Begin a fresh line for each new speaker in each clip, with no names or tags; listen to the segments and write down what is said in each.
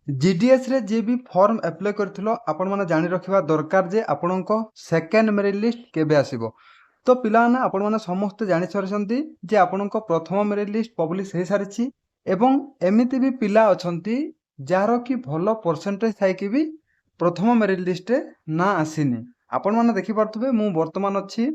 GDS रे जे भी form apply करथिलो आपण माने जानि रखिबा दरकार जे आपणको सेकेंड मेरिट लिस्ट केबे आसीबो। तो पिलाने आपण माने समस्त जानि सरसंती जे आपणको प्रथम मेरिट लिस्ट पब्लिश हे सारिछि एवं एमिति भी पिला अछंती जार कि भलो परसेंटेज थाई कि भी प्रथम मेरिट लिस्ट रे ना आसीनी। आपण माने देखि पारथुबे मु वर्तमान अछि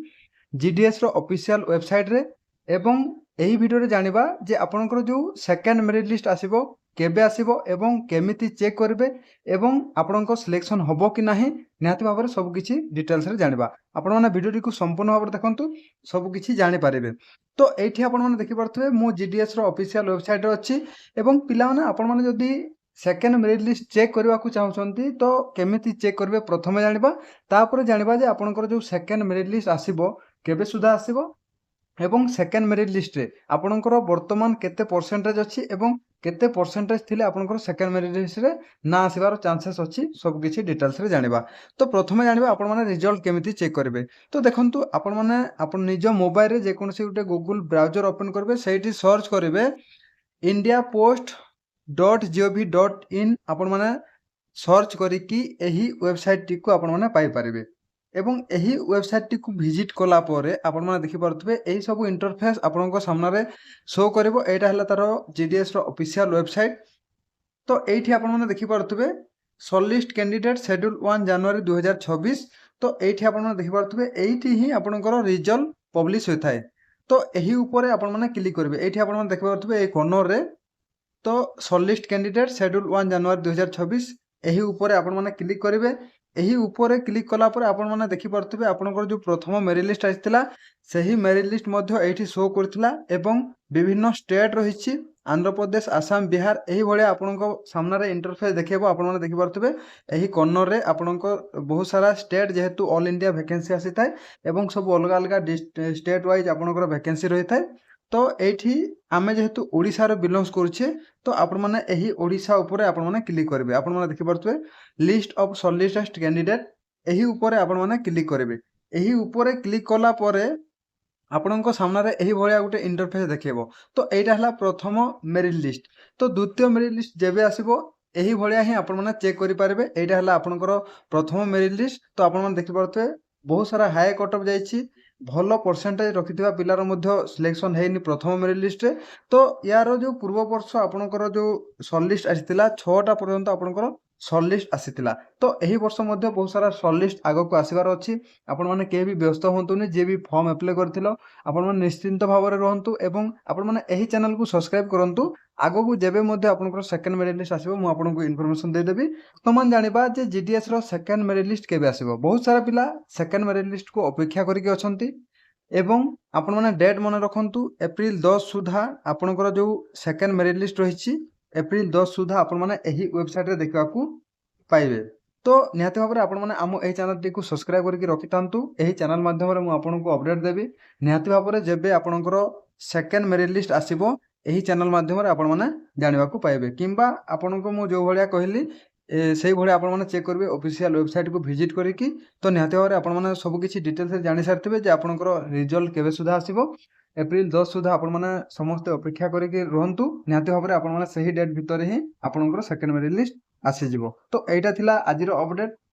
जीडीएस रो ऑफिशियल वेबसाइट रे एवं एही वीडियो रे जानिबा जे आपणकर जो सेकेंड मेरिट लिस्ट आसीबो केबे आसीबो एवं केमिति चेक करिवे एवं आपणको सिलेक्शन होबो कि नाही निहाती भाबरे सब किछि डिटेल्स रे जानिबा। आपण माने वीडियो को संपूर्ण भाबरे देखंतु सब किछि जानि पारिबे। तो एठी आपण माने देखि पारथुबे मु जीडीएस रो ऑफिशियल वेबसाइट रे अछि एवं पिला माने आपण माने जदी सेकेंड मेरिट लिस्ट चेक करबा को चाहउछंती तो केमिति चेक करिवे प्रथमे जानिबा तापर जानिबा जे आपणकर जो सेकेंड मेरिट लिस्ट आसीबो केबे सुधा आसीबो एवं सेकेंड मेरिट लिस्ट रे आपणकर वर्तमान केते परसेंटेज अछि एवं केते परसेंटेज थिले आपणकर सेकेंड मेरिट लिस्ट रे ना आसीबार चांसेस अछि सब किछि डिटेल्स रे जानिबा। तो प्रथमे जानिबा आपण माने रिजल्ट केमिति चेक करिवे। तो देखंतु आपण माने आपण निज मोबाइल रे जे कोनसी गुटे गूगल ब्राउजर ओपन करबे सेठी सर्च करिवे indiapost.gov.in आपण माने सर्च करिकी एही वेबसाइट टी को आपण माने पाई परिबे एवं एही वेबसाइट टी को विजिट कला परे आपण माने देखि पारथबे एही सब इंटरफेस आपणको सामना रे शो करिवो। एटा हला तारो जीडीएस रो ऑफिशियल वेबसाइट। तो एठी आपण माने देखि पारथबे शॉर्टलिस्ट कैंडिडेट शेड्यूल 1 जनवरी 2026। तो एठी आपण माने देखि पारथबे एठी ही आपणकर रिजल्ट पब्लिश होइथाय। तो एही ऊपरे आपण माने क्लिक करिवे। एठी आपण माने देखि पारथबे ए कॉर्नर रे तो शॉर्टलिस्ट कैंडिडेट शेड्यूल 1 जनवरी 2026 एही ऊपरे आपण माने क्लिक करिवे। एही ऊपरे क्लिक कला परे आपण माने देखि पारथबे आपणकर जो प्रथम मेरिट लिस्ट आइथिला सेही मेरिट लिस्ट मध्ये एठी शो करथिला एवं विभिन्न स्टेट रहिछि आंध्र प्रदेश आसाम बिहार एही भळे आपणको सामना रे इंटरफेस देखिबो। आपण माने देखि पारथबे एही कॉर्नर रे आपणको बहुत सारा स्टेट जेहेतु ऑल इंडिया वैकेंसी आसीताय एवं सब अलग अलग स्टेट वाइज आपणकर वैकेंसी रहिताय। तो एठी आमे जेहेतु ओडिसा रो बिलोंग्स करछे तो आपण माने एही ओडिसा ऊपरे आपण माने क्लिक करिवे। आपण माने देखि पारथबे लिस्ट ऑफ शॉर्टलिस्टेड कैंडिडेट एही ऊपरे आपण माने क्लिक करिवे। एही ऊपरे क्लिक कला परे आपणको सामना रे एही भଳିया गुटे इंटरफेस देखिबो। तो एटा हला प्रथम मेरिट लिस्ट। तो द्वितीय मेरिट लिस्ट जेबे आसीबो एही भଳିया ही आपण माने चेक करि पारिबे। एटा हला आपणकर प्रथम मेरिट लिस्ट। तो आपण माने देखि पारथबे बहुत सारा हाई कट ऑफ जाईछि भलो परसेंटेज रखिथिबा पिलार मध्य सिलेक्शन हेइनि प्रथम मेरिट लिस्ट रे। तो यार जो पूर्व वर्ष आपणकर जो शॉर्टलिस्ट आसीतिला 6टा पर्यंत आपणकर शॉर्टलिस्ट आसीतिला। तो एही वर्ष मध्य बहुत सारा शॉर्टलिस्ट आगो को आसीबार अछि। आपण माने के भी व्यस्त होंतुनी जे भी फॉर्म अप्लाई करथिलो आपण माने निश्चिंत भाव रे रहंतु एवं आपण माने एही चैनल को सब्सक्राइब करंतु। आगो को जेबे मध्य आपणकर सेकंड मेरिट लिस्ट आसीबो मु आपनको इन्फॉर्मेशन दे देबी। वर्तमान जानिबा जे जीडीएस रो सेकंड मेरिट लिस्ट केबे आसीबो। बहुत सारा पिला सेकंड मेरिट लिस्ट को अपेक्षा करिके अछंती एवं आपण माने डेट मन रखंतु एप्रिल 10 सुधा आपणकर जो सेकंड मेरिट लिस्ट रहिछि एप्रिल 10 सुधा आपण माने एही वेबसाइट रे देखबा को पाइबे। तो निहाती भाबरे आपण माने आम एही चैनल टी को सब्सक्राइब करके रखितांतु। एही चैनल माध्यम रे मु आपनको अपडेट देबी। निहाती भाबरे जेबे आपणकर सेकंड मेरिट लिस्ट आसीबो एही चैनल माध्यम रे आपण माने जानिबा को पाइबे किंबा आपनको मु जो भलिया कहली सेही भलिया आपण माने चेक करबे ऑफिशियल वेबसाइट को विजिट करिकि। तो निहाती भाबरे आपण माने सब किछि डिटेल्स रे जानि सारथिबे जे आपणकर रिजल्ट केबे सुधा आसीबो। एप्रिल 10 सुधा आपण माने समस्त अपेक्षा करिकि रहंतु। निहाती भाबरे आपण माने सेही डेट भितरे ही आपणकर सेकंड मेरिट लिस्ट आसी जिवो। तो एटा थिला आजिरो अपडेट।